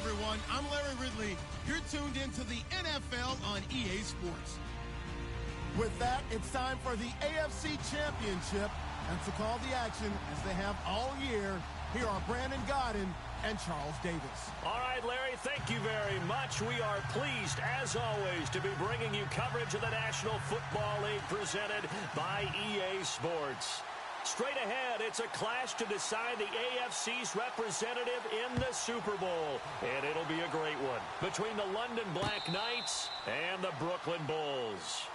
everyone. I'm Larry Ridley. You're tuned into the NFL on EA Sports. With that, it's time for the AFC Championship. And to call the action, as they have all year, here are Brandon Gaudin and Charles Davis. All right, Larry, thank you very much. We are pleased, as always, to be bringing you coverage of the National Football League presented by EA Sports. Straight ahead, it's a clash to decide the AFC's representative in the Super Bowl. And it'll be a great one between the London Black Knights and the Brooklyn Bulls.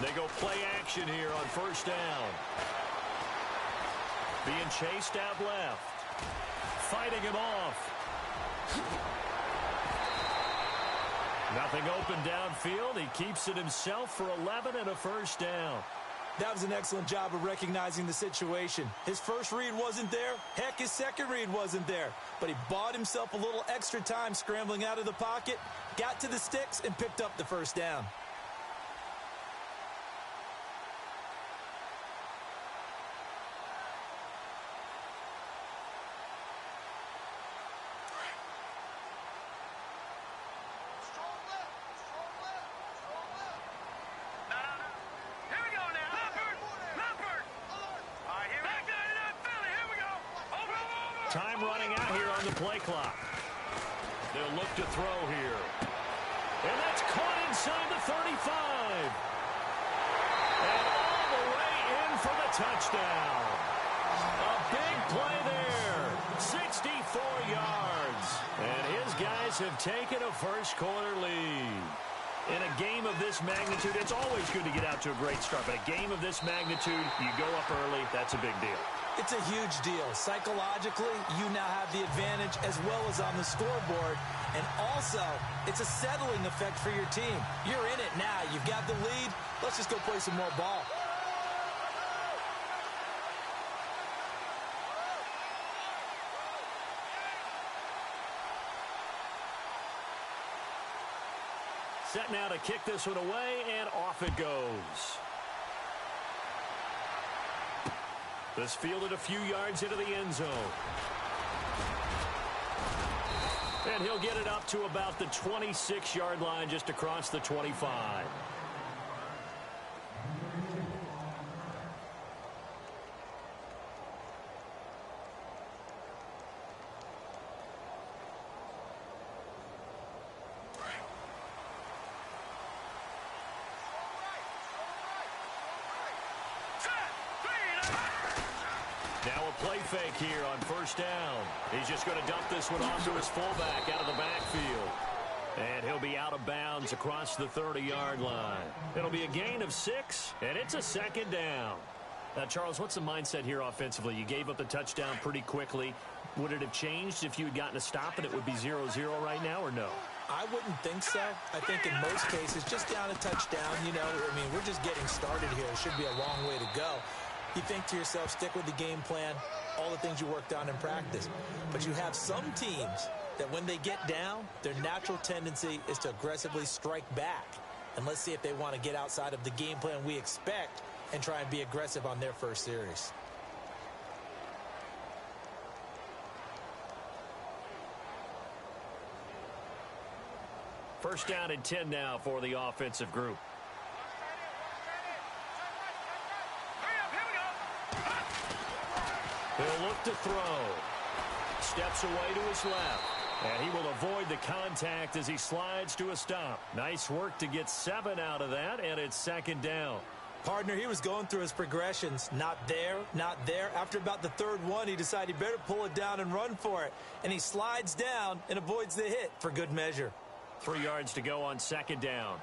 They go play action here on first down. Being chased out left. Fighting him off. Nothing open downfield. He keeps it himself for 11 and a first down. That was an excellent job of recognizing the situation. His first read wasn't there. Heck, his second read wasn't there. But he bought himself a little extra time scrambling out of the pocket, got to the sticks, and picked up the first down. Time running out here on the play clock. They'll look to throw here. And that's caught inside the 35. And all the way in for the touchdown. A big play there. 64 yards. And his guys have taken a first quarter lead. In a game of this magnitude, it's always good to get out to a great start. But a game of this magnitude, you go up early, that's a big deal. It's a huge deal. Psychologically, you now have the advantage as well as on the scoreboard. And also, it's a settling effect for your team. You're in it now. You've got the lead. Let's just go play some more ball. Set now to kick this one away, and off it goes. This fielded a few yards into the end zone. And he'll get it up to about the 26-yard line just across the 25. Now a play fake here on first down. He's just going to dump this one off to his fullback out of the backfield. And he'll be out of bounds across the 30-yard line. It'll be a gain of 6, and it's a second down. Now, Charles, what's the mindset here offensively? You gave up the touchdown pretty quickly. Would it have changed if you had gotten a stop and it would be 0-0 right now, or no? I wouldn't think so. I think in most cases, just down a touchdown, you know, I mean, we're just getting started here. It should be a long way to go. You think to yourself, stick with the game plan, all the things you worked on in practice. But you have some teams that when they get down, their natural tendency is to aggressively strike back. And let's see if they want to get outside of the game plan we expect and try and be aggressive on their first series. First down and 10 now for the offensive group. He'll look to throw. Steps away to his left. And he will avoid the contact as he slides to a stop. Nice work to get 7 out of that, and it's second down. Partner, he was going through his progressions. Not there, not there. After about the third one, he decided he better pull it down and run for it. And he slides down and avoids the hit for good measure. 3 yards to go on second down.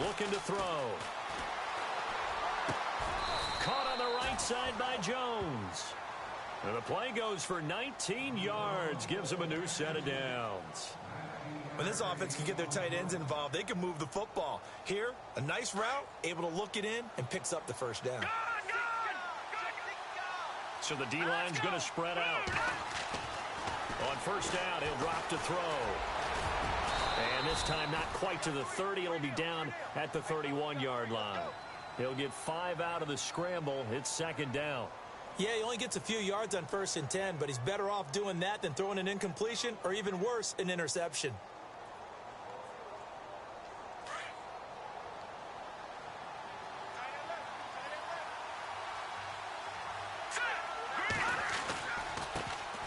looking to throw. Caught on the right side by Jones. And the play goes for 19 yards, gives him a new set of downs. When this offense can get their tight ends involved, they can move the football. Here, a nice route, able to look it in, and picks up the first down. So the D-line's going to spread out. On first down, he'll drop to throw. And this time not quite to the 30. It'll be down at the 31-yard line. He'll get 5 out of the scramble. It's second down. Yeah, he only gets a few yards on 1st and 10, but he's better off doing that than throwing an incompletion or even worse, an interception.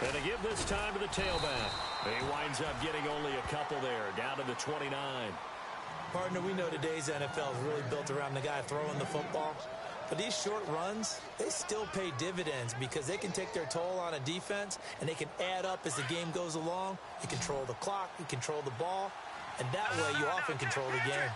And to give this time to the tailback. He winds up getting only a couple there, down to the 29. Partner, we know today's NFL is really built around the guy throwing the football. But these short runs, they still pay dividends because they can take their toll on a defense and they can add up as the game goes along. You control the clock, you control the ball, and that way you often control the game.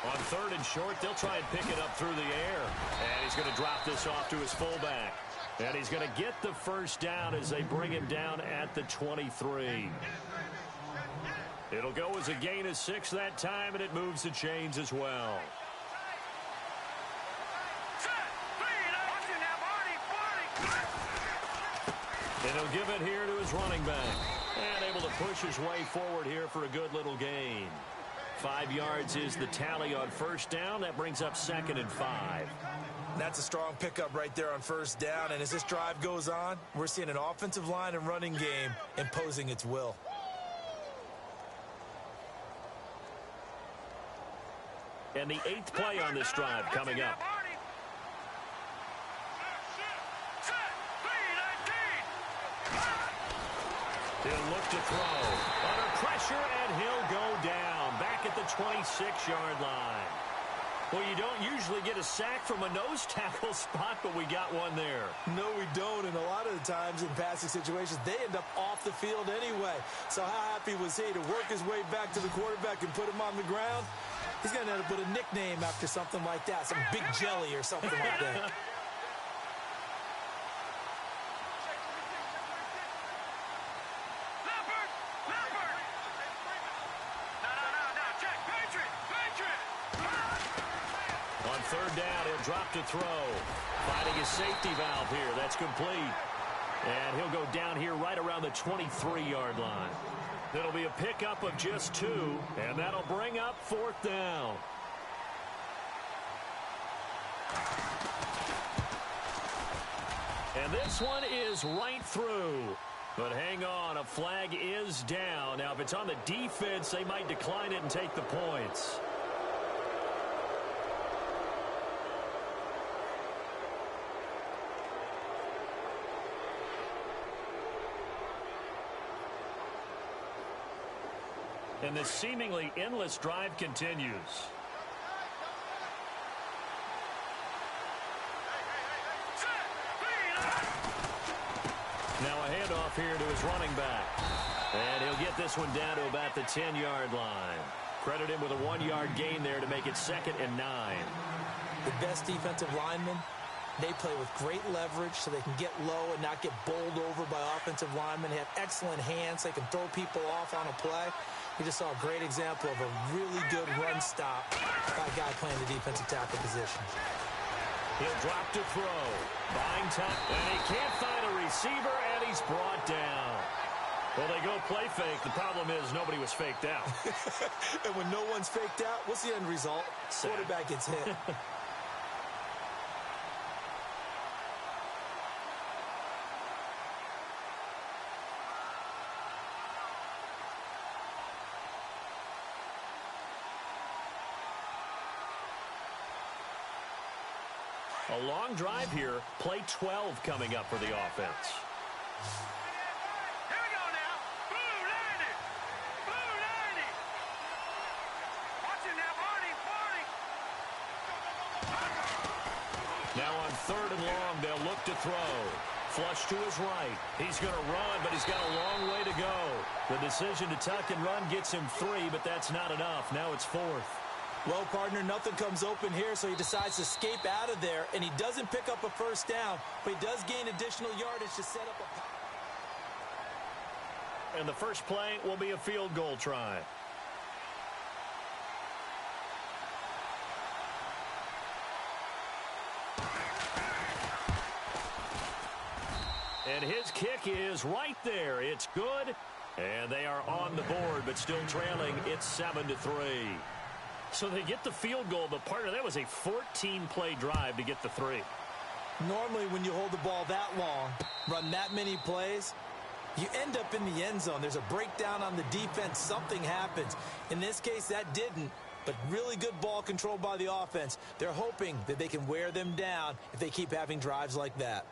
On 3rd and short, they'll try and pick it up through the air. And he's going to drop this off to his fullback. And he's going to get the first down as they bring him down at the 23. It'll go as a gain of 6 that time, and it moves the chains as well. And he'll give it here to his running back. And able to push his way forward here for a good little gain. 5 yards is the tally on first down. That brings up 2nd and 5. That's a strong pickup right there on first down. And as this drive goes on, we're seeing an offensive line and running game imposing its will. And the 8th play on this drive coming up. He'll look to throw. Under pressure, and he'll go down. Back at the 26-yard line. Well, you don't usually get a sack from a nose tackle spot, but we got one there. No, we don't. And a lot of the times in passing situations, they end up off the field anyway. So how happy was he to work his way back to the quarterback and put him on the ground? He's going to end up with a nickname after something like that, some Big Jelly or something like that. On 3rd down, he'll drop to throw. Finding his safety valve here. That's complete. And he'll go down here right around the 23-yard line. It'll be a pickup of just 2, and that'll bring up 4th down. And this one is right through. But hang on, a flag is down. Now, if it's on the defense, they might decline it and take the points. And this seemingly endless drive continues. Now a handoff here to his running back. And he'll get this one down to about the 10-yard line. Credit him with a 1-yard gain there to make it 2nd and 9. The best defensive linemen, they play with great leverage so they can get low and not get bowled over by offensive linemen. They have excellent hands. They can throw people off on a play. We just saw a great example of a really good run stop by a guy playing the defensive tackle position. He'll drop to throw. Buying time. And he can't find a receiver, and he's brought down. Well, they go play fake. The problem is nobody was faked out. And when no one's faked out, what's the end result? Quarterback gets hit. A long drive here. Play 12 coming up for the offense. Here we go now. Blue 90. Blue 90. Watch it now, Barney. Now on 3rd and long, they'll look to throw. Flush to his right. He's going to run, but he's got a long way to go. The decision to tuck and run gets him 3, but that's not enough. Now it's 4th. Well, partner, nothing comes open here, so he decides to escape out of there, and he doesn't pick up a first down, but he does gain additional yardage to set up a... And the first play will be a field goal try. And his kick is right there. It's good. And they are on the board, but still trailing. It's 7-3. So they get the field goal, but partner, that was a 14-play drive to get the 3. Normally, when you hold the ball that long, run that many plays, you end up in the end zone. There's a breakdown on the defense. Something happens. In this case, that didn't. But really good ball control by the offense. They're hoping that they can wear them down if they keep having drives like that.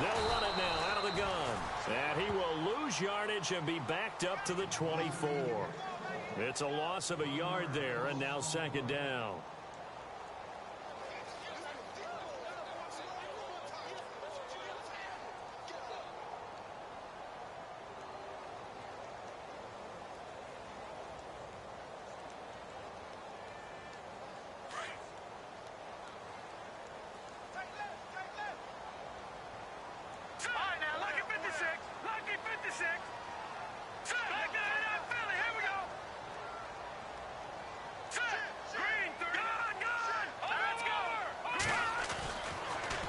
They'll run it now out of the gun. And he will lose yardage and be backed up to the 24. It's a loss of a yard there, and now 2nd down.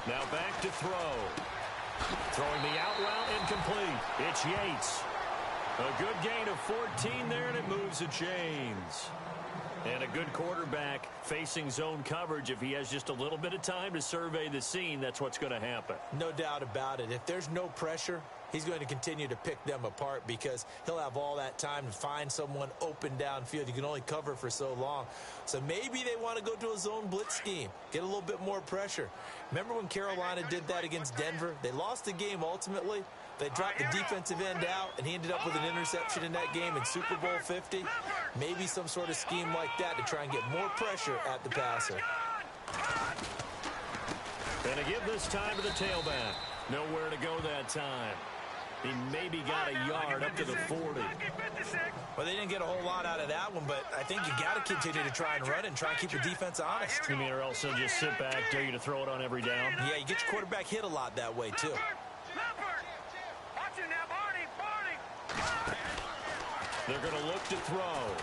Now back to throw. Throwing the out route incomplete. It's Yates. A good gain of 14 there, and it moves the chains. And a good quarterback facing zone coverage. If he has just a little bit of time to survey the scene, that's what's going to happen. No doubt about it. If there's no pressure, he's going to continue to pick them apart because he'll have all that time to find someone open downfield. You can only cover for so long. So maybe they want to go to a zone blitz scheme, get a little bit more pressure. Remember when Carolina did that against Denver? They lost the game ultimately. They dropped the defensive end out, and he ended up with an interception in that game in Super Bowl 50. Maybe some sort of scheme like that to try and get more pressure at the passer. Gonna give this time to the tailback. Nowhere to go that time. He maybe got a yard up to the 40. Well, they didn't get a whole lot out of that one, but I think you got to continue to try and run and try and keep the defense honest. You mean or else they'll just sit back, dare you to throw it on every down? Yeah, you get your quarterback hit a lot that way, too. They're going to look to throw.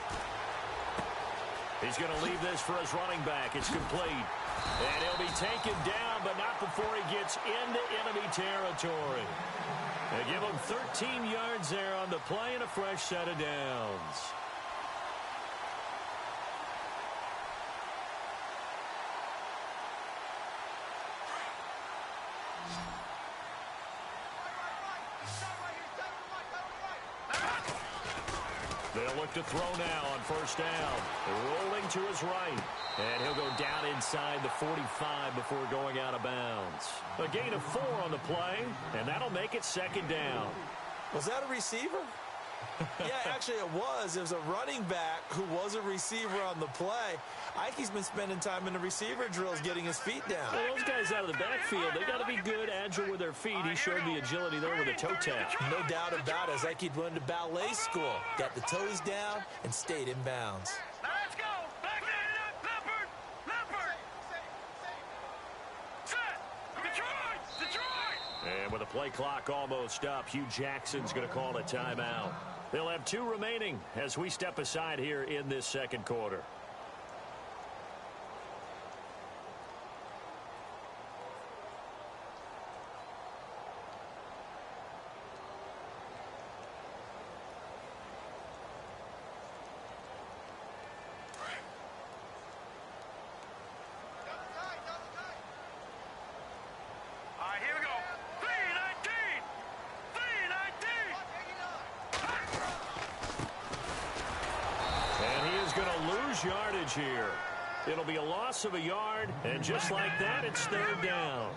He's going to leave this for his running back. It's complete. And he'll be taken down, but not before he gets into enemy territory. They give him 13 yards there on the play and a fresh set of downs. They'll look to throw now on first down. Rolling to his right. And he'll go down inside the 45 before going out of bounds. A gain of 4 on the play, and that'll make it 2nd down. Was that a receiver? Yeah, actually it was. It was a running back who was a receiver on the play. Ikey's been spending time in the receiver drills getting his feet down. Well, those guys out of the backfield, they got to be good, agile with their feet. He showed the agility there with a toe tap. No doubt about it. As Ikey went to ballet school, got the toes down and stayed in bounds. Let's go. Back it up. Leopard. Leopard. Set. Detroit. And with the play clock almost up, Hugh Jackson's going to call a timeout. They'll have 2 remaining as we step aside here in this 2nd quarter. All right, here we go. 3-19. lose yardage here. It'll be a loss of a yard, and just like that, it's third down.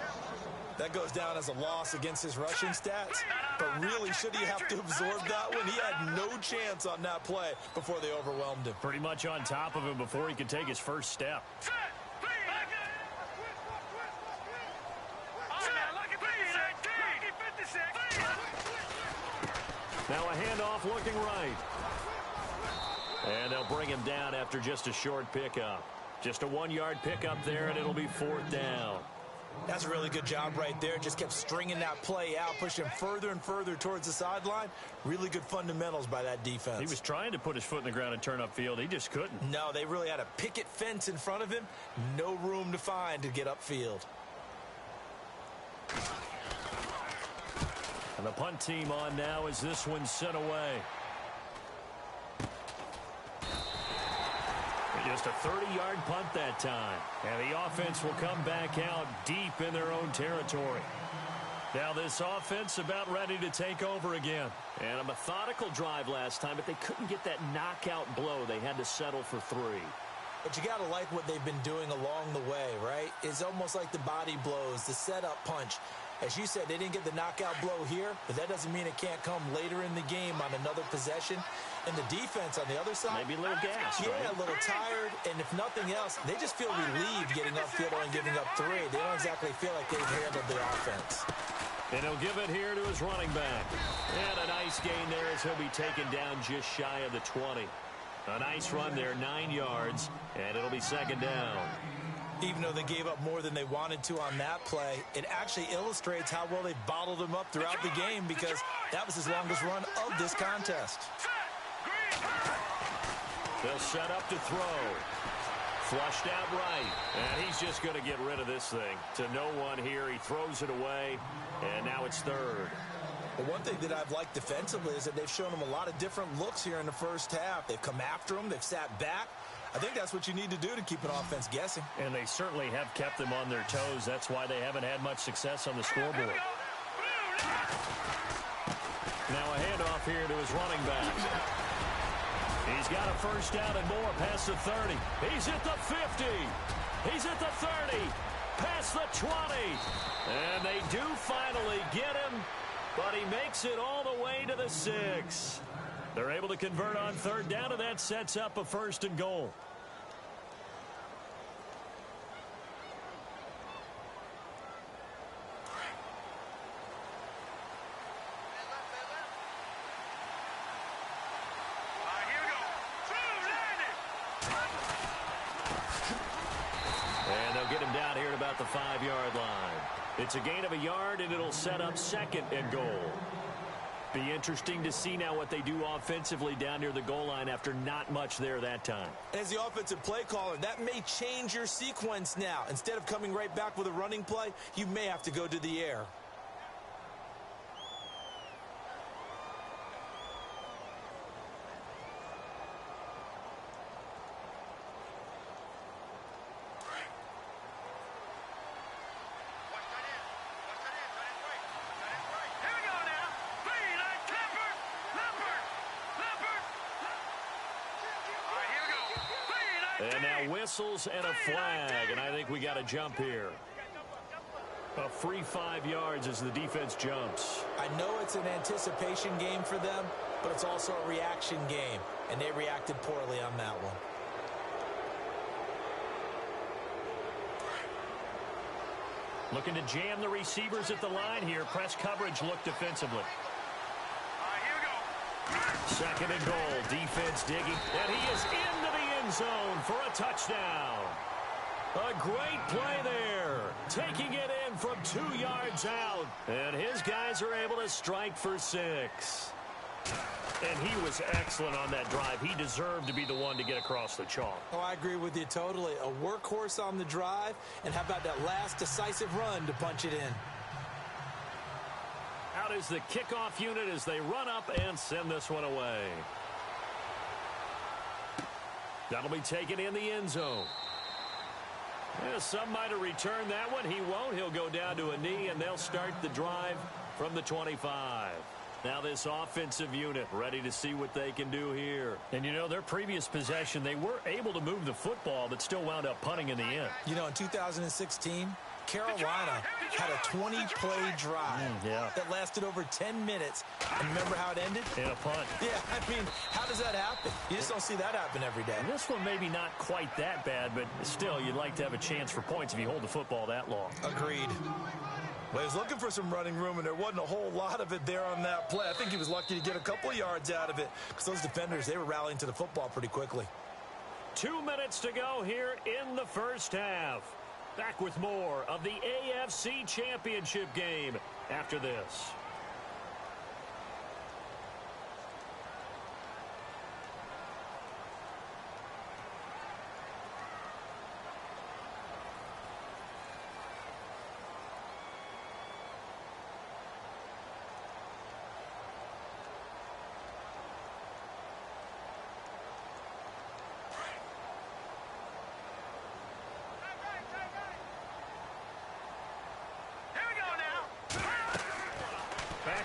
That goes down as a loss against his rushing stats, but really, should he have to absorb that one? He had no chance on that play before they overwhelmed him. Pretty much on top of him before he could take his first step. Now a handoff looking right. And they'll bring him down after just a short pickup. Just a 1-yard pickup there, and it'll be fourth down. That's a really good job right there. Just kept stringing that play out, pushing further and further towards the sideline. Really good fundamentals by that defense. He was trying to put his foot in the ground and turn upfield. He just couldn't. No, they really had a picket fence in front of him. No room to find to get upfield. And the punt team on now as this one's sent away. Just a 30-yard punt that time. And the offense will come back out deep in their own territory. Now this offense about ready to take over again. And a methodical drive last time, but they couldn't get that knockout blow. They had to settle for 3. But you got to like what they've been doing along the way, right? It's almost like the body blows, the setup punch. As you said, they didn't get the knockout blow here, but that doesn't mean it can't come later in the game on another possession. And the defense on the other side, maybe a little gas, yeah, right? A little tired. And if nothing else, they just feel relieved getting upfield and giving up 3. They don't exactly feel like they've handled the offense. And he'll give it here to his running back. And a nice gain there as he'll be taken down just shy of the 20. A nice run there, 9 yards, and it'll be second down. Even though they gave up more than they wanted to on that play, it actually illustrates how well they bottled him up throughout the game because that was his longest run of this contest. They'll set up to throw. Flushed out right. And he's just going to get rid of this thing. To no one here. He throws it away. And now it's third. But one thing that I've liked defensively is that they've shown him a lot of different looks here in the first half. They've come after him. They've sat back. I think that's what you need to do to keep an offense guessing. And they certainly have kept them on their toes. That's why they haven't had much success on the scoreboard. Now a handoff here to his running back. He's got a first down and more past the 30. He's at the 50. He's at the 30. Past the 20. And they do finally get him, but he makes it all the way to the 6. They're able to convert on third down, and that sets up a first and goal. And they'll get him down here at about the 5-yard line. It's a gain of a yard, and it'll set up second and goal. Be interesting to see now what they do offensively down near the goal line after not much there that time. As the offensive play caller, that may change your sequence now. Instead of coming right back with a running play, you may have to go to the air. And now whistles and a flag, and I think we got a jump here. A free 5 yards as the defense jumps. I know it's an anticipation game for them, but it's also a reaction game, and they reacted poorly on that one. Looking to jam the receivers at the line here. Press coverage look defensively. Second and goal. Defense digging. And he is into the end zone for a touchdown. A great play there. Taking it in from 2 yards out. And his guys are able to strike for 6. And he was excellent on that drive. He deserved to be the one to get across the chalk. Oh, I agree with you totally. A workhorse on the drive. And how about that last decisive run to punch it in? Out is the kickoff unit as they run up and send this one away. That'll be taken in the end zone. Yeah, some might have returned that one. He won't. He'll go down to a knee, and they'll start the drive from the 25. Now this offensive unit ready to see what they can do here. And, you know, their previous possession, they were able to move the football, but still wound up punting in the end. You know, in 2016, Carolina had a 20-play drive that lasted over 10 minutes. And remember how it ended? In a punt. Yeah, I mean, how does that happen? You just don't see that happen every day. And this one maybe not quite that bad, but still, you'd like to have a chance for points if you hold the football that long. Agreed. Well, he was looking for some running room, and there wasn't a whole lot of it there on that play. I think he was lucky to get a couple yards out of it because those defenders, they were rallying to the football pretty quickly. 2 minutes to go here in the first half. Back with more of the AFC Championship game after this.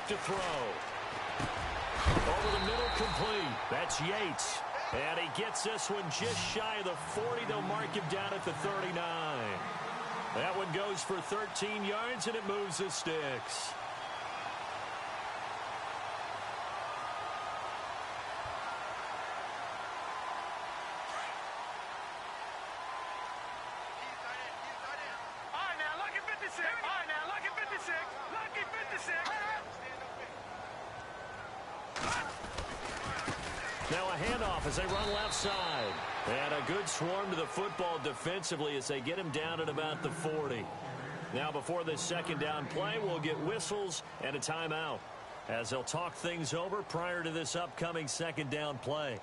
To throw. Over the middle, complete. That's Yates. And he gets this one just shy of the 40. They'll mark him down at the 39. That one goes for 13 yards, and it moves the sticks. All right, now, lucky 56. All right, now, lucky 56. Lucky 56. Now a handoff as they run left side. And a good swarm to the football defensively as they get him down at about the 40. Now before this second down play, we'll get whistles and a timeout as they'll talk things over prior to this upcoming second down play.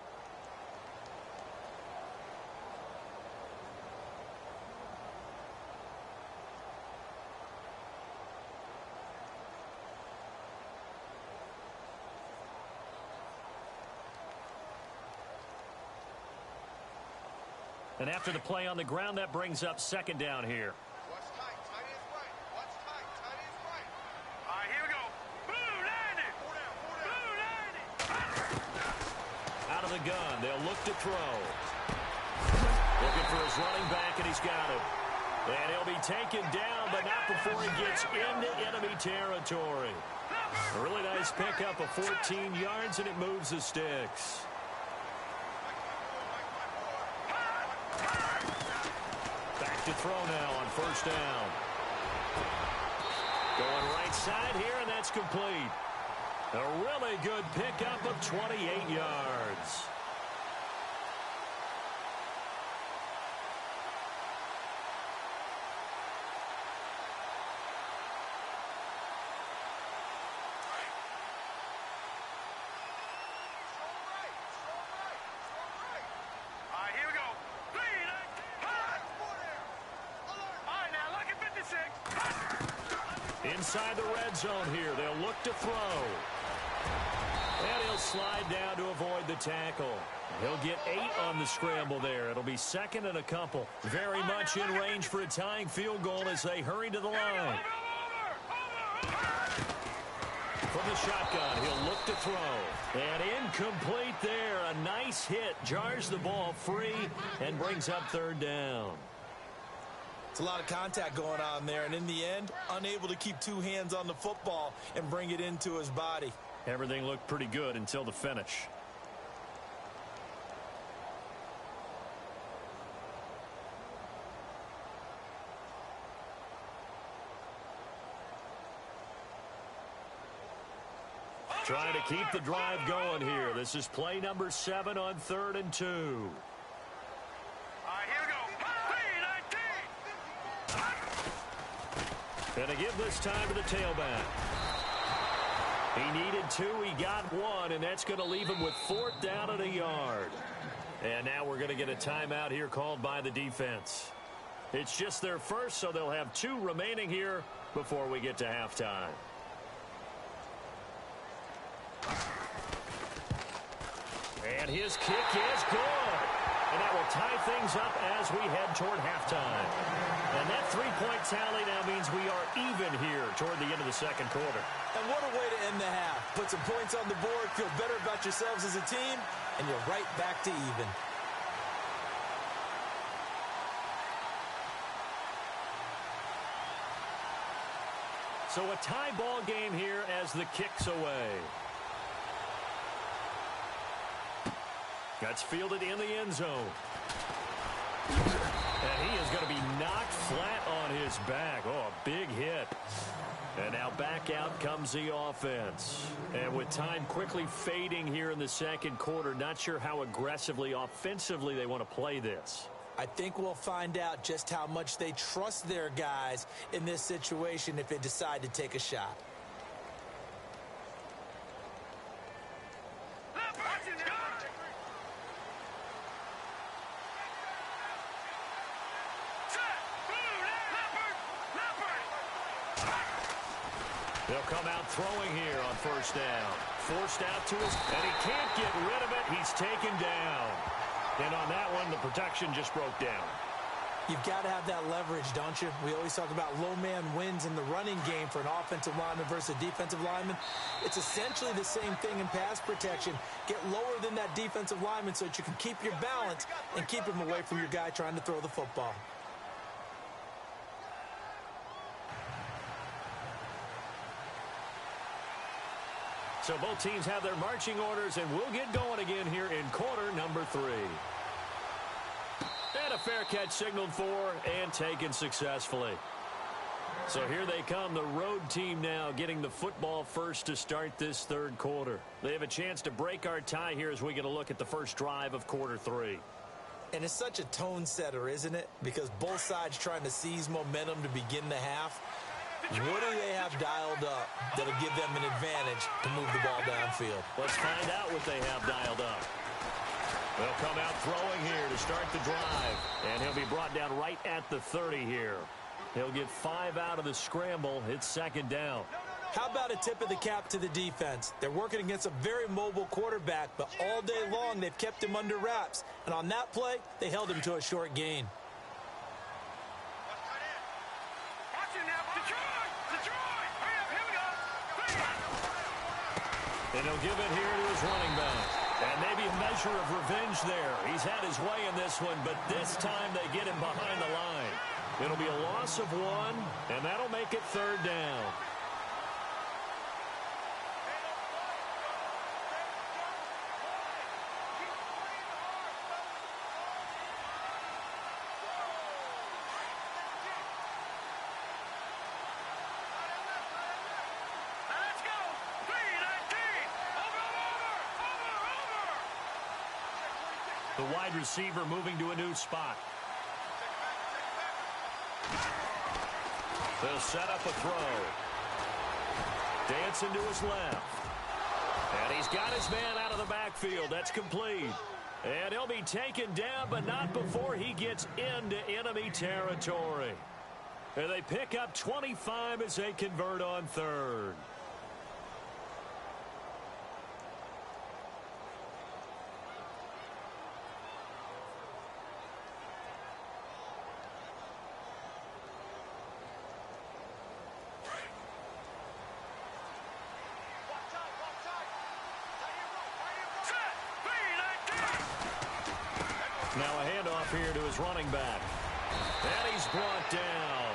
And after the play on the ground, that brings up second down here. Watch tight. Tight is right. Watch tight. Tight is right. All right, here we go. Blue 90. Blue 90. Out of the gun. They'll look to throw. Looking for his running back, and he's got it. And he'll be taken down, but not before he gets into enemy territory. A really nice pickup of 14 yards, and it moves the sticks. To throw now on first down. Going right side here, and that's complete. A really good pickup of 28 yards. Inside the red zone here. They'll look to throw. And he'll slide down to avoid the tackle. He'll get 8 on the scramble there. It'll be second and a couple. Very much in range for a tying field goal as they hurry to the line. From the shotgun, he'll look to throw. And incomplete there. A nice hit. Jars the ball free and brings up third down. It's a lot of contact going on there, and in the end, unable to keep two hands on the football and bring it into his body. Everything looked pretty good until the finish. Trying to keep the drive going here. This is play number 7 on 3rd and 2. Gonna give this time to the tailback. He needed 2, he got 1, and that's going to leave him with 4th down and a yard. And now we're going to get a timeout here called by the defense. It's just their first, so they'll have 2 remaining here before we get to halftime. And his kick is good. And that will tie things up as we head toward halftime. And that three-point tally now means we are even here toward the end of the second quarter. And what a way to end the half. Put some points on the board, feel better about yourselves as a team, and you're right back to even. So a tie ball game here as the kick's away. That's fielded in the end zone. And he is going to be knocked flat on his back. Oh, a big hit. And now back out comes the offense. And with time quickly fading here in the second quarter, not sure how aggressively, offensively they want to play this. I think we'll find out just how much they trust their guys in this situation if they decide to take a shot. They'll come out throwing here on first down. Forced out to his, and he can't get rid of it. He's taken down. And on that one, the protection just broke down. You've got to have that leverage, don't you? We always talk about low man wins in the running game for an offensive lineman versus a defensive lineman. It's essentially the same thing in pass protection. Get lower than that defensive lineman so that you can keep your balance and keep him away from your guy trying to throw the football. So both teams have their marching orders, and we'll get going again here in quarter number 3. And a fair catch signaled for and taken successfully. So here they come, the road team now getting the football first to start this third quarter. They have a chance to break our tie here as we get a look at the first drive of quarter 3. And it's such a tone setter, isn't it? Because both sides trying to seize momentum to begin the half. What do they have dialed up that'll give them an advantage to move the ball downfield? Let's find out what they have dialed up. They'll come out throwing here to start the drive. And he'll be brought down right at the 30 here. He'll get 5 out of the scramble. It's second down. How about a tip of the cap to the defense? They're working against a very mobile quarterback, but all day long they've kept him under wraps. And on that play, they held him to a short gain. And he'll give it here to his running back. And maybe a measure of revenge there. He's had his way in this one, but this time they get him behind the line. It'll be a loss of 1, and that'll make it third down. The wide receiver moving to a new spot. They'll set up a throw. Dancing to his left. And he's got his man out of the backfield. That's complete. And he'll be taken down, but not before he gets into enemy territory. And they pick up 25 as they convert on third. Now a handoff here to his running back. And he's brought down.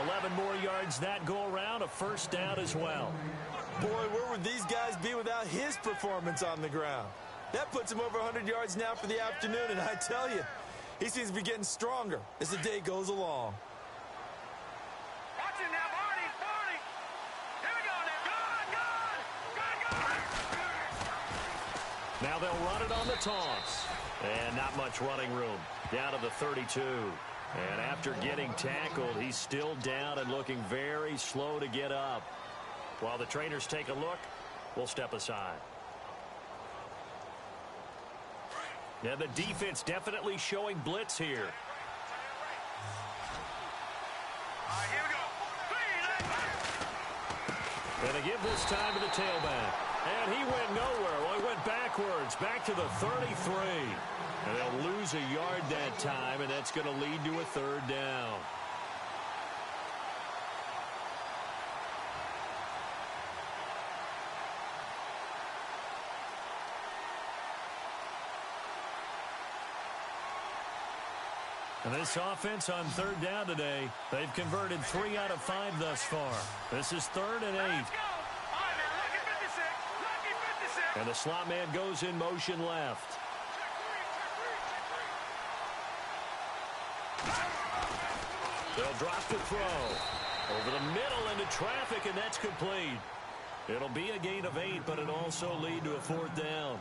11 more yards that go around, a first down as well. Boy, where would these guys be without his performance on the ground? That puts him over 100 yards now for the afternoon, and I tell you, he seems to be getting stronger as the day goes along. Watch it now, Barney, Barney. Here we go now. Gone. Now they'll run it on the toss. And not much running room. Down to the 32. And after getting tackled, he's still down and looking very slow to get up. While the trainers take a look, we'll step aside. Now the defense definitely showing blitz here. All right, here we go. And they give this time to the tailback. And he went nowhere. Well, he went backwards, back to the 33. And they'll lose a yard that time, and that's going to lead to a third down. And this offense on third down today, they've converted 3 out of 5 thus far. This is 3rd and 8. Let's go. All right, now, lucky 56. Lucky 56. And the slot man goes in motion left. They'll drop the throw. Over the middle into traffic, and that's complete. It'll be a gain of 8, but it'll also lead to a 4th down.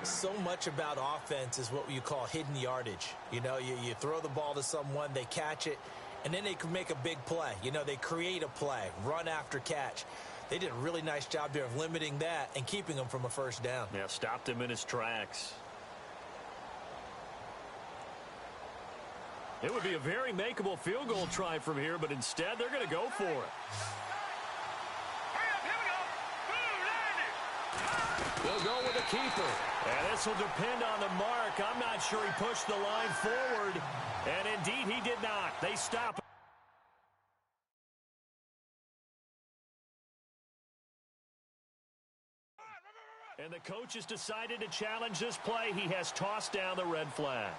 So much about offense is what you call hidden yardage. You know, you throw the ball to someone, they catch it, and then they can make a big play. You know, they create a play, run after catch. They did a really nice job there of limiting that and keeping him from a first down. Yeah, stopped him in his tracks. It would be a very makeable field goal try from here, but instead they're going to go for it. They'll go with the keeper. And this will depend on the mark. I'm not sure he pushed the line forward. And indeed, he did not. They stop. And the coach has decided to challenge this play. He has tossed down the red flag.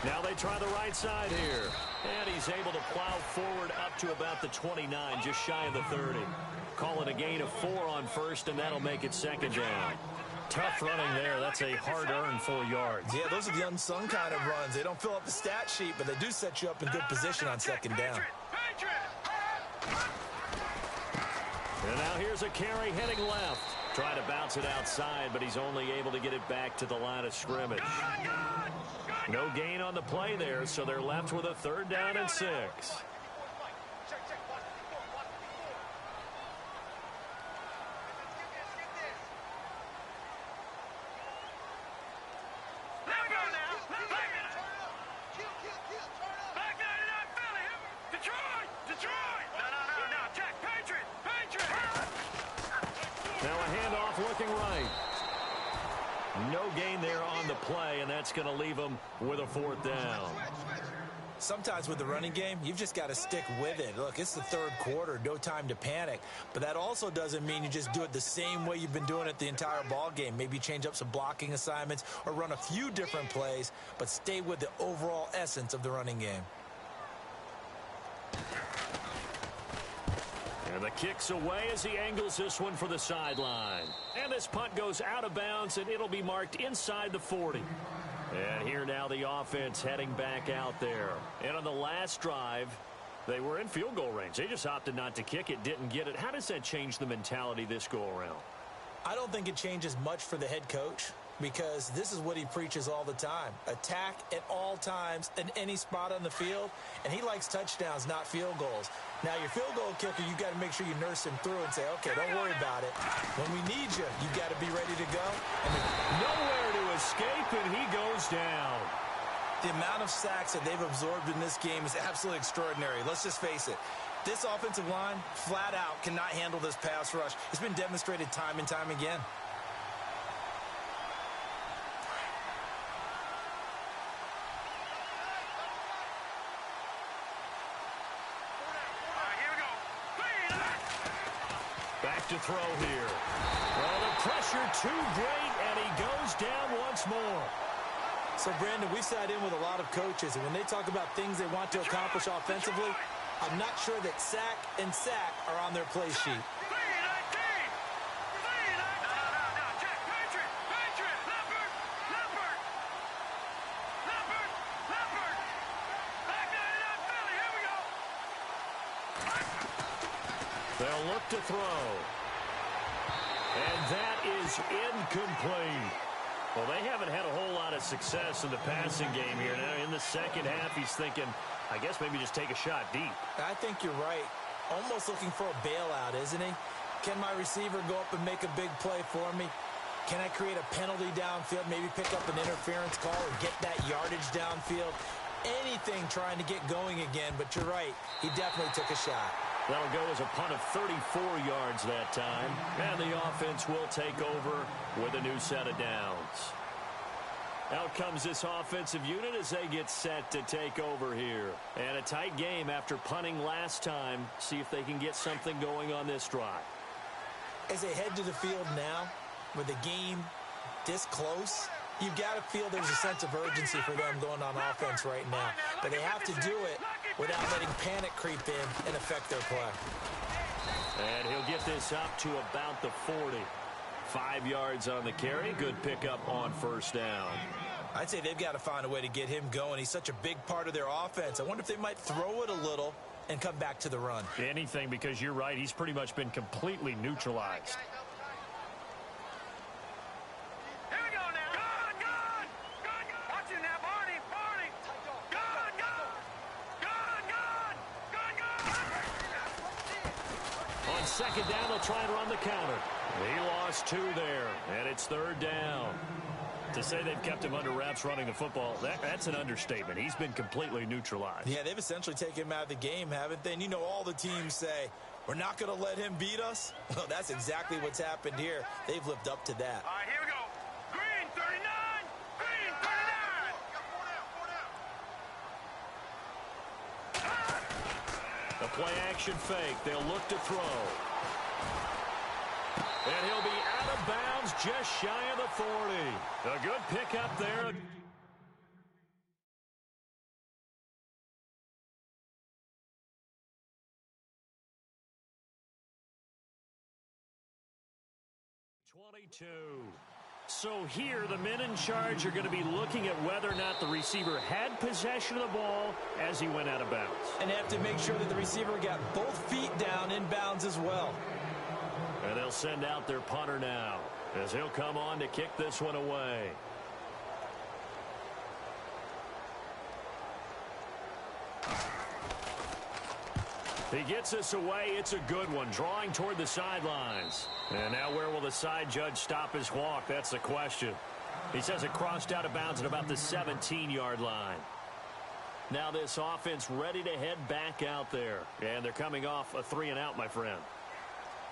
Now they try the right side here. And he's able to plow forward up to about the 29, just shy of the 30. Call it a gain of 4 on first, and that'll make it 2nd down. Tough running there. That's a hard-earned 4 yards. Yeah, those are the unsung kind of runs. They don't fill up the stat sheet, but they do set you up in good position on 2nd down. And now here's a carry heading left. Trying to bounce it outside, but he's only able to get it back to the line of scrimmage. No gain on the play there, so they're left with a 3rd down and 6. Now a handoff looking right. No gain there on the play, and that's going to leave them with a 4th down. Sometimes with the running game, you've just got to stick with it. Look, it's the 3rd quarter, no time to panic. But that also doesn't mean you just do it the same way you've been doing it the entire ball game. Maybe change up some blocking assignments or run a few different plays, but stay with the overall essence of the running game. And the kick's away as he angles this one for the sideline. And this punt goes out of bounds, and it'll be marked inside the 40. And here now the offense heading back out there. And on the last drive, they were in field goal range. They just opted not to kick it, didn't get it. How does that change the mentality this go-around? I don't think it changes much for the head coach, because this is what he preaches all the time. Attack at all times in any spot on the field, and he likes touchdowns, not field goals. Now, your field goal kicker, you got to make sure you nurse him through and say, okay, don't worry about it. When we need you, you got to be ready to go. Nowhere to escape, and he goes down. The amount of sacks that they've absorbed in this game is absolutely extraordinary. Let's just face it. This offensive line, flat out, cannot handle this pass rush. It's been demonstrated time and time again. Back to throw here. Well, the pressure too great, and he goes down once more. So, Brandon, we've sat in with a lot of coaches, and when they talk about things they want to accomplish offensively, I'm not sure that sack and sack are on their play sheet. They'll look to throw. And that is incomplete. Well, they haven't had a whole lot of success in the passing game here. Now, in the second half, he's thinking, I guess maybe just take a shot deep. I think you're right. Almost looking for a bailout, isn't he? Can my receiver go up and make a big play for me? Can I create a penalty downfield, maybe pick up an interference call or get that yardage downfield? Anything trying to get going again, but you're right. He definitely took a shot. That'll go as a punt of 34 yards that time. And the offense will take over with a new set of downs. Out comes this offensive unit as they get set to take over here. And a tight game after punting last time. See if they can get something going on this drive. As they head to the field now, with the game this close, you've got to feel there's a sense of urgency for them going on offense right now. But they have to do it without letting panic creep in and affect their play. And he'll get this up to about the 40. 5 yards on the carry. Good pickup on first down. I'd say they've got to find a way to get him going. He's such a big part of their offense. I wonder if they might throw it a little and come back to the run. Anything, because you're right. He's pretty much been completely neutralized. Here we go now. Good, good. Good, good. Watch it now, Barney. Barney. Good, good. Good, good. Good, good. On second down, they'll try and run the counter. He lost 2 there, and it's third down. To say they've kept him under wraps running the football, that's an understatement. He's been completely neutralized. Yeah, they've essentially taken him out of the game, haven't they? And you know all the teams say, we're not going to let him beat us. Well, that's exactly what's happened here. They've lived up to that. All right, here we go. Green, 39. Green, 39. The play action fake. They'll look to throw. And he'll be out of bounds just shy of the 40. A good pickup there. So here the men in charge are going to be looking at whether or not the receiver had possession of the ball as he went out of bounds. And they have to make sure that the receiver got both feet down in bounds as well. And they'll send out their punter now as he'll come on to kick this one away. He gets this away. It's a good one, drawing toward the sidelines. And now where will the side judge stop his walk? That's the question. He says it crossed out of bounds at about the 17-yard line. Now this offense ready to head back out there. And they're coming off a 3-and-out, my friend.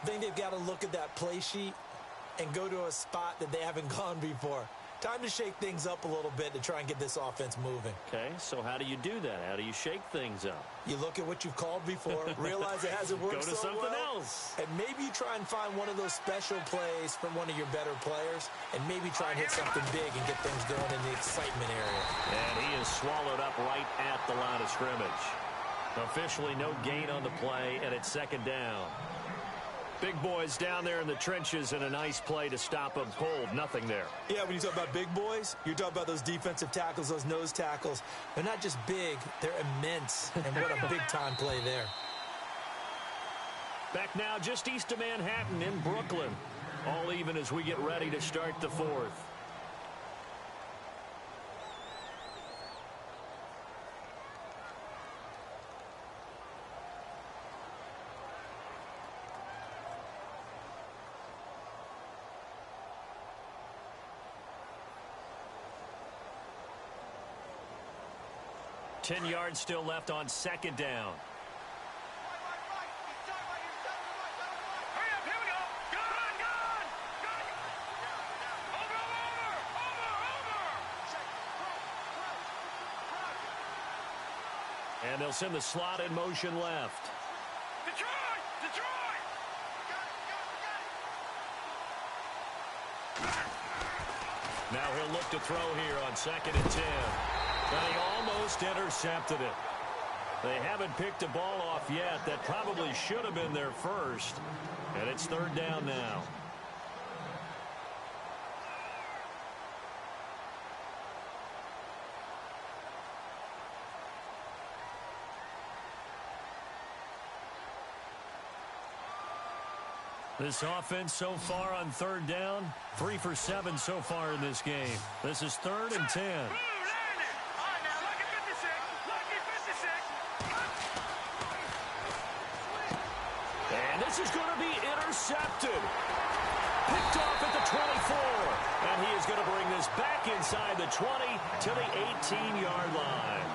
I think they've got to look at that play sheet and go to a spot that they haven't gone before. Time to shake things up a little bit to try and get this offense moving. Okay, so how do you do that? How do you shake things up? You look at what you've called before, realize it hasn't worked Go to so something well, else. and maybe you try and find one of those special plays from one of your better players, and maybe try and hit something big and get things going in the excitement area. And he is swallowed up right at the line of scrimmage. Officially no gain on the play, and it's second down. Big boys down there in the trenches, and a nice play to stop them cold. Nothing there. Yeah, when you talk about big boys, you're talking about those defensive tackles, those nose tackles. They're not just big, they're immense. And what a big-time play there. Back now just east of Manhattan in Brooklyn. All even as we get ready to start the fourth. Ten yards still left on second down. Hurry up, here we go. Good, good. Good. Over. And they'll send the slot in motion left. Detroit! Detroit! Now he'll look to throw here on 2nd and 10. And he almost intercepted it. They haven't picked a ball off yet. That probably should have been their first. And it's third down now. This offense so far on third down, 3 for 7 so far in this game. This is 3rd and 10. Blue landed. All right, now, lucky 56. Lucky 56. This is going to be intercepted. Picked off at the 24. And he is going to bring this back inside the 20 to the 18-yard line.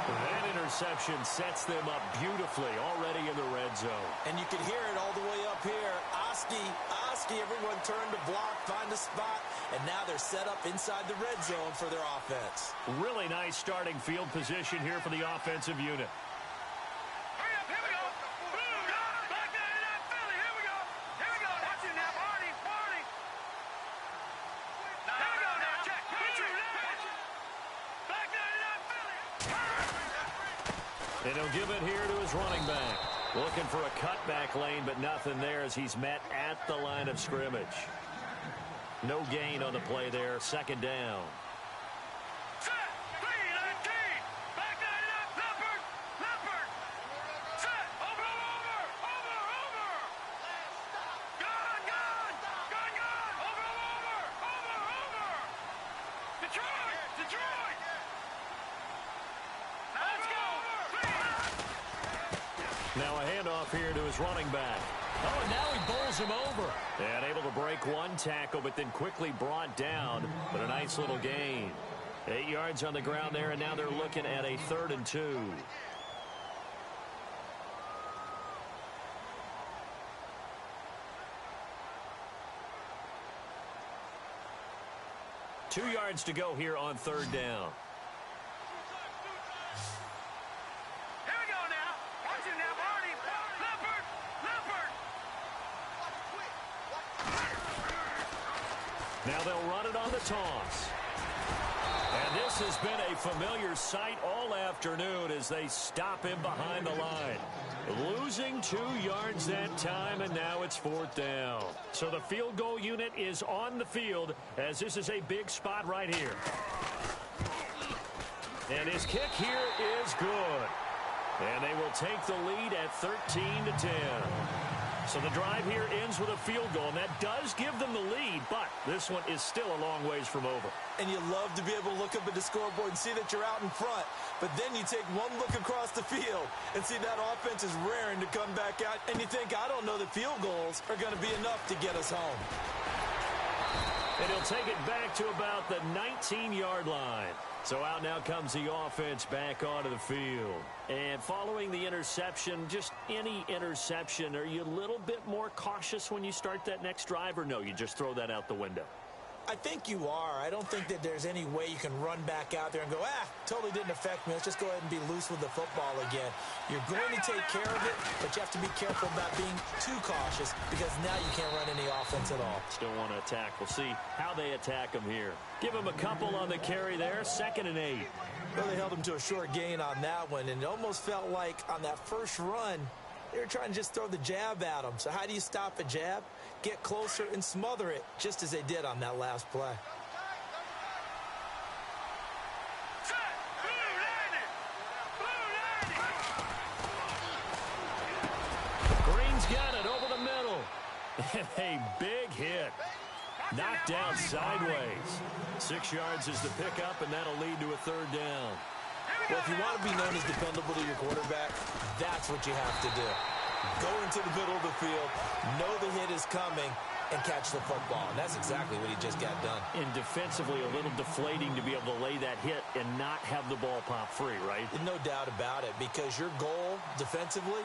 That interception sets them up beautifully already in the red zone. And you can hear it all the way up here. Oski, everyone turned to block, find a spot, and now they're set up inside the red zone for their offense. Really nice starting field position here for the offensive unit. Hurry up, here we go. Back there in that Philly, here we go. Here we go. Watch it now, Barney. Here we go now, check. Back there in that Philly. And he'll give it here to his running back. Looking for a cutback lane, but nothing there as he's met at the line of scrimmage. No gain on the play there. Second down. Set. 3-19. Back there in that Leopard. Set. Over. Gone. Over. Detroit. Let's go. Now a handoff here to his running back. Oh, and now he bowls him over. And able to break one tackle, but then quickly brought down. But a nice little gain. 8 yards on the ground there, and now they're looking at a 3rd and 2. Two yards to go here on 3rd down. Here we go now. Watch it now, Barney. Leopard. Now they'll run it on the toss. And this has been a familiar sight all afternoon as they stop him behind the line. Losing 2 yards that time, and now it's 4th down. So the field goal unit is on the field as this is a big spot right here. And his kick here is good. And they will take the lead at 13-10. So the drive here ends with a field goal, and that does give them the lead, but this one is still a long ways from over. And you love to be able to look up at the scoreboard and see that you're out in front. But then you take one look across the field and see that offense is raring to come back out. And you think, I don't know that field goals are going to be enough to get us home. And he'll take it back to about the 19-yard line. So out now comes the offense back onto the field. And following the interception, just any interception, are you a little bit more cautious when you start that next drive, or no, you just throw that out the window? I think you are. I don't think that there's any way you can run back out there and go, totally didn't affect me. Let's just go ahead and be loose with the football again. You're going to take care of it, but you have to be careful about being too cautious because now you can't run any offense at all. Still want to attack. We'll see how they attack him here. Give him a couple on the carry there. 2nd and 8. Well, they held him to a short gain on that one, and it almost felt like on that first run, they were trying to just throw the jab at him. So how do you stop a jab? Get closer and smother it, just as they did on that last play. Set. Blue landing. Green's got it over the middle. And a big hit. Knocked down sideways. 6 yards is the pickup, and that'll lead to a 3rd down. Well, if you want to be known as dependable to your quarterback, that's what you have to do. Go into the middle of the field, know the hit is coming, and catch the football. And that's exactly what he just got done. And defensively, a little deflating to be able to lay that hit and not have the ball pop free, right? No doubt about it, because your goal defensively,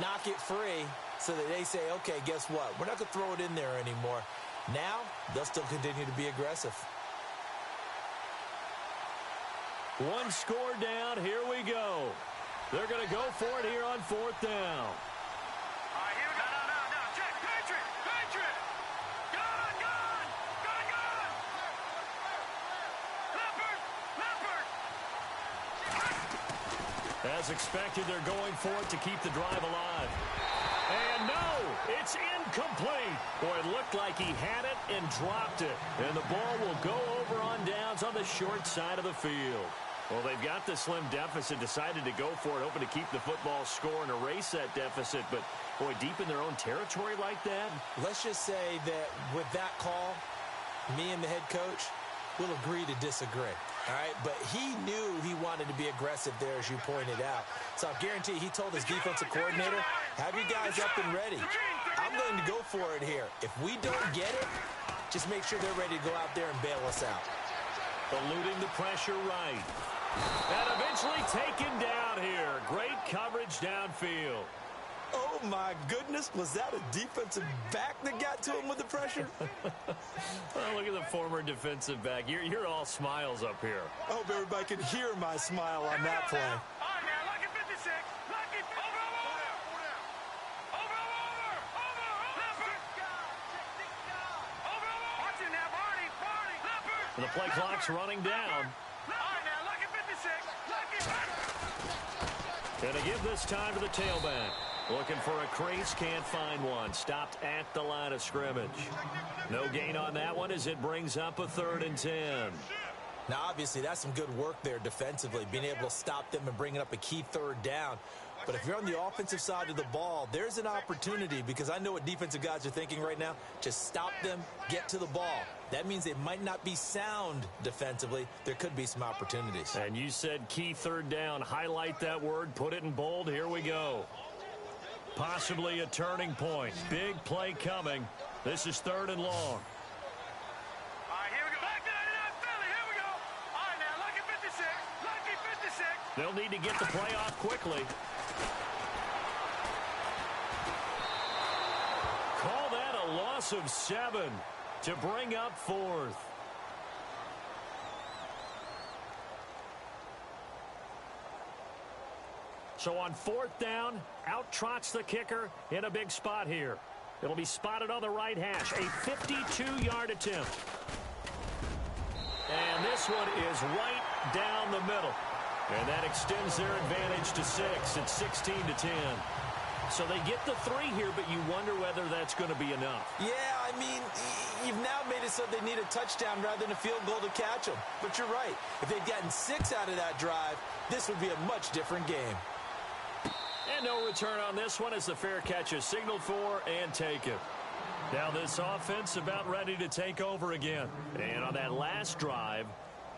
knock it free so that they say, okay, guess what? We're not going to throw it in there anymore. Now, they'll still continue to be aggressive. One score down. Here we go. They're going to go for it here on 4th down. All right, here we go. No. Check. Patriot. Gone. Leopard. As expected, they're going for it to keep the drive alive. And no, it's incomplete. Boy, it looked like he had it and dropped it. And the ball will go over on downs on the short side of the field. Well, they've got the slim deficit, decided to go for it, hoping to keep the football score and erase that deficit. But, boy, deep in their own territory like that. Let's just say that with that call, me and the head coach will agree to disagree. All right, but he knew he wanted to be aggressive there, as you pointed out. So I guarantee he told his defensive coordinator, Have you guys up and ready. I'm going to go for it here. If we don't get it, just make sure they're ready to go out there and bail us out. Eluding the pressure right. And eventually taken down here. Great coverage downfield. Oh, my goodness. Was that a defensive back that got to him with the pressure? Well, look at the former defensive back. You're all smiles up here. I hope everybody can hear my smile on that play. All right, now, lucky 56. Lucky 56. Watch it now, Barney. And the play clock's running down. All right, now, lucky 56. Lucky. And to give this time to the tailback. Looking for a crease, can't find one. Stopped at the line of scrimmage. No gain on that one as it brings up a 3rd and 10. Now, obviously, that's some good work there defensively, being able to stop them and bringing up a key 3rd down. But if you're on the offensive side of the ball, there's an opportunity, because I know what defensive guys are thinking right now. Just stop them, get to the ball. That means they might not be sound defensively. There could be some opportunities. And you said key 3rd down. Highlight that word, put it in bold. Here we go. Possibly a turning point. Big play coming. This is 3rd and long. All right, here we go. Back to 99 Philly. Here we go. All right, now, lucky 56. Lucky 56. They'll need to get the play off quickly. Call that a loss of 7 to bring up 4th. So on 4th down, out trots the kicker in a big spot here. It'll be spotted on the right hash. A 52-yard attempt. And this one is right down the middle. And that extends their advantage to 6. It's 16 to 10. So they get the 3 here, but you wonder whether that's going to be enough. Yeah, I mean, you've now made it so they need a touchdown rather than a field goal to catch them. But you're right. If they'd gotten 6 out of that drive, this would be a much different game. And no return on this one as the fair catch is signaled for and taken. Now this offense about ready to take over again. And on that last drive,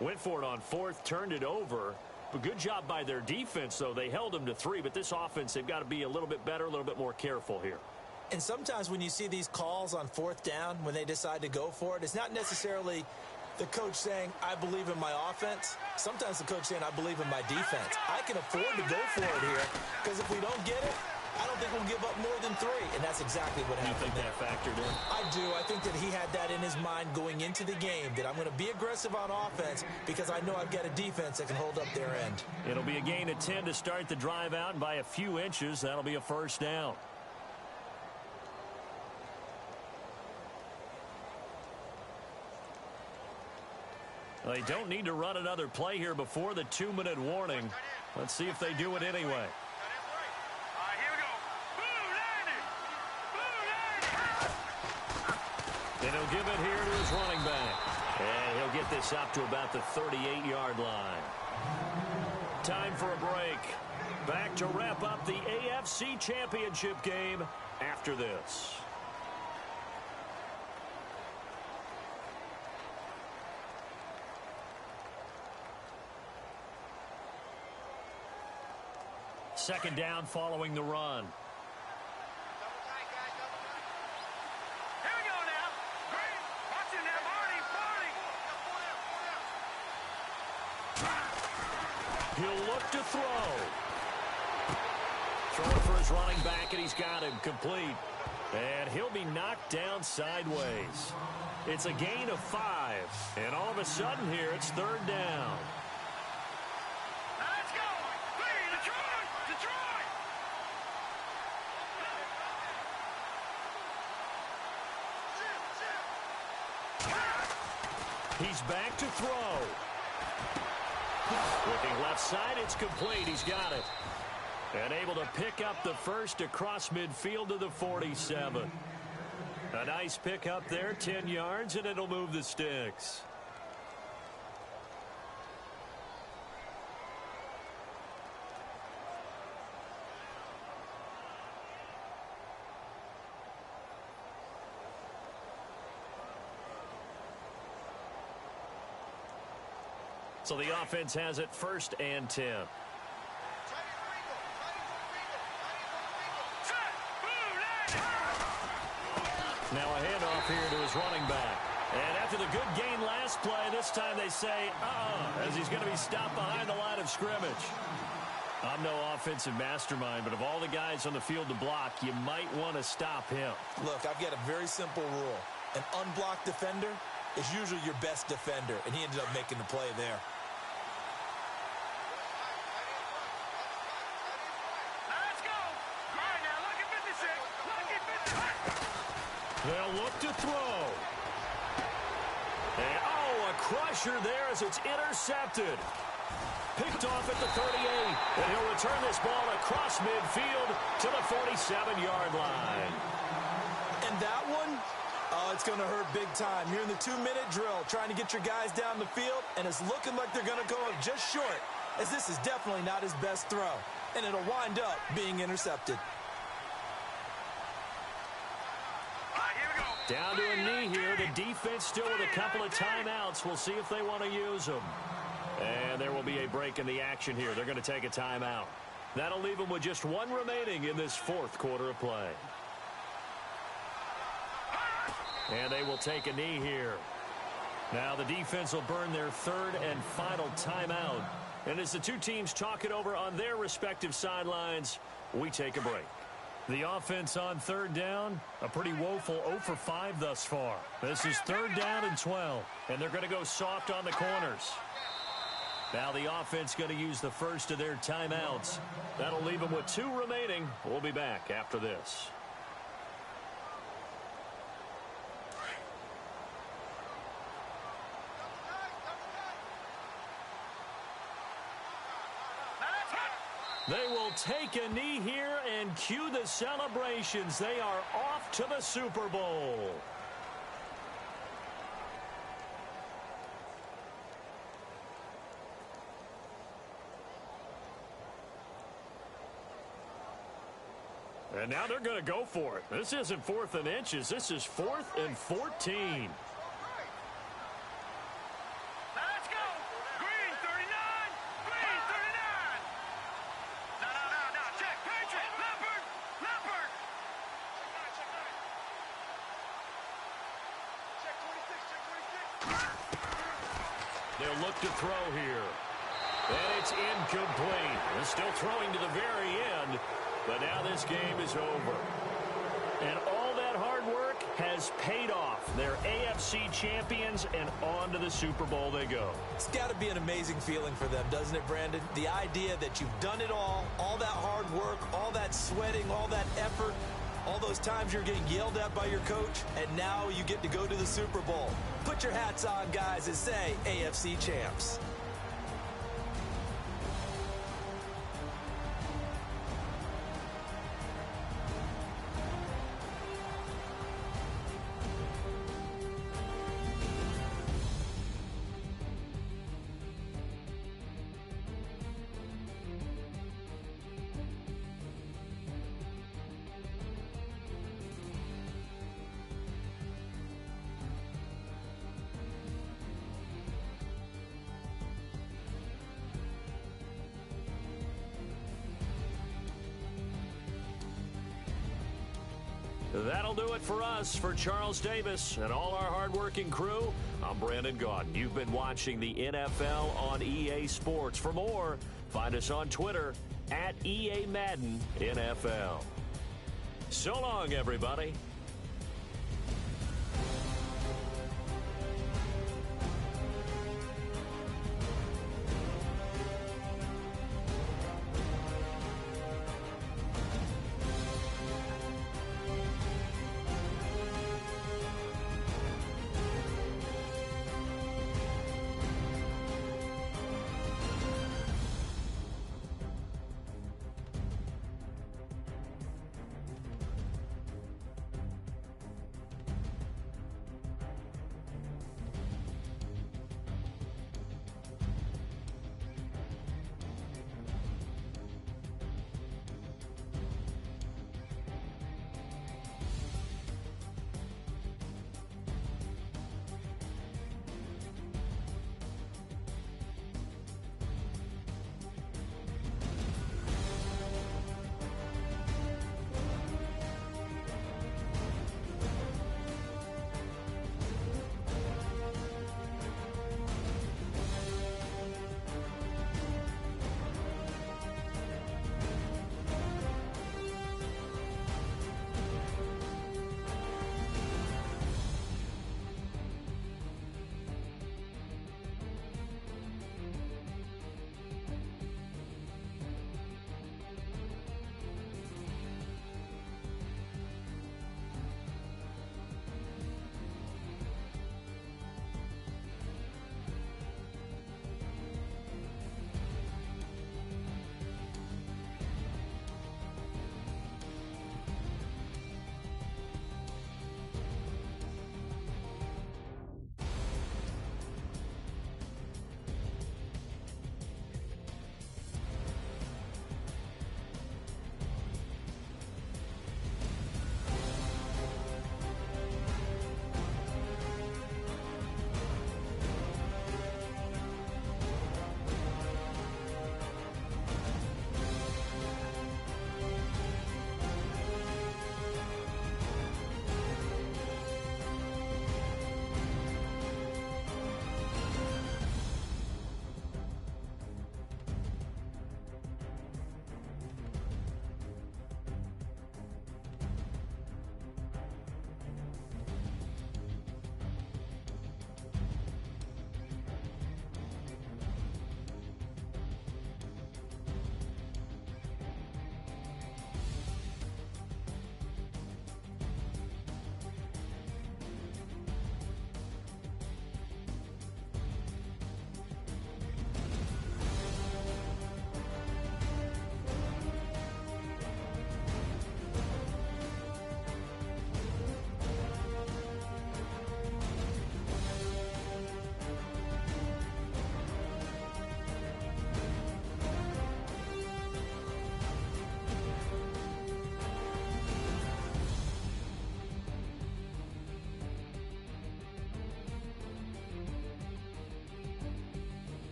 went for it on 4th, turned it over. But good job by their defense, though. They held them to 3, but this offense, they've got to be a little bit better, a little bit more careful here. And sometimes when you see these calls on 4th down, when they decide to go for it, it's not necessarily the coach saying, I believe in my offense. Sometimes the coach saying, I believe in my defense. I can afford to go for it here, because if we don't get it, I don't think we'll give up more than 3. And that's exactly what happened. You think that factored in? I do. I think that he had that in his mind going into the game, that I'm going to be aggressive on offense because I know I've got a defense that can hold up their end. It'll be a gain of 10 to start the drive out, and by a few inches, that'll be a 1st down. Well, they don't need to run another play here before the 2-minute warning. Let's see if they do it anyway. All right, here we go. And he'll give it here to his running back. And he'll get this up to about the 38-yard line. Time for a break. Back to wrap up the AFC Championship game after this. Second down following the run. Here we go now. Green. Watch it now, Barney. He'll look to throw. Throwing for his running back, and he's got him complete. And he'll be knocked down sideways. It's a gain of 5. And all of a sudden here, it's 3rd down. Let's go. Green, Detroit. Detroit. He's back to throw. Looking left side, it's complete. He's got it. And able to pick up the first across midfield to the 47. A nice pick up there, 10 yards, and it'll move the sticks. So the offense has it 1st and 10. Set. off here to his running back. And after the good gain last play, this time they say, as he's going to be stopped behind the line of scrimmage. I'm no offensive mastermind, but of all the guys on the field to block, you might want to stop him. Look, I've got a very simple rule. An unblocked defender is usually your best defender, and he ended up making the play there. Let's go. All right, now, look at 56. Look at 56. They'll look to throw. And, a crusher there as it's intercepted. Picked off at the 38. And he'll return this ball across midfield to the 47-yard line. And that one, it's going to hurt big time. You're in the 2-minute drill trying to get your guys down the field, and it's looking like they're going to go up just short, as this is definitely not his best throw. And it'll wind up being intercepted. Down to a knee here. The defense still with a couple of timeouts. We'll see if they want to use them. And there will be a break in the action here. They're going to take a timeout. That'll leave them with just one remaining in this fourth quarter of play. And they will take a knee here. Now the defense will burn their third and final timeout. And as the two teams talk it over on their respective sidelines, we take a break. The offense on third down, a pretty woeful 0 for 5 thus far. This is third down and 12, and they're going to go soft on the corners. Now the offense going to use the first of their timeouts. That'll leave them with 2 remaining. We'll be back after this. They will take a knee here and cue the celebrations. They are off to the Super Bowl. And now they're going to go for it. This isn't 4th and inches. This is 4th and 14. They'll look to throw here. And it's incomplete. They're still throwing to the very end, but now this game is over. And all that hard work has paid off. They're AFC champions, and on to the Super Bowl they go. It's got to be an amazing feeling for them, doesn't it, Brandon? The idea that you've done it all that hard work, all that sweating, all that effort, all those times you're getting yelled at by your coach, and now you get to go to the Super Bowl. Put your hats on, guys, and say AFC champs. That'll do it for us. For Charles Davis and all our hardworking crew, I'm Brandon Gaudin. You've been watching the NFL on EA Sports. For more, find us on Twitter @EA Madden NFL. So long, everybody.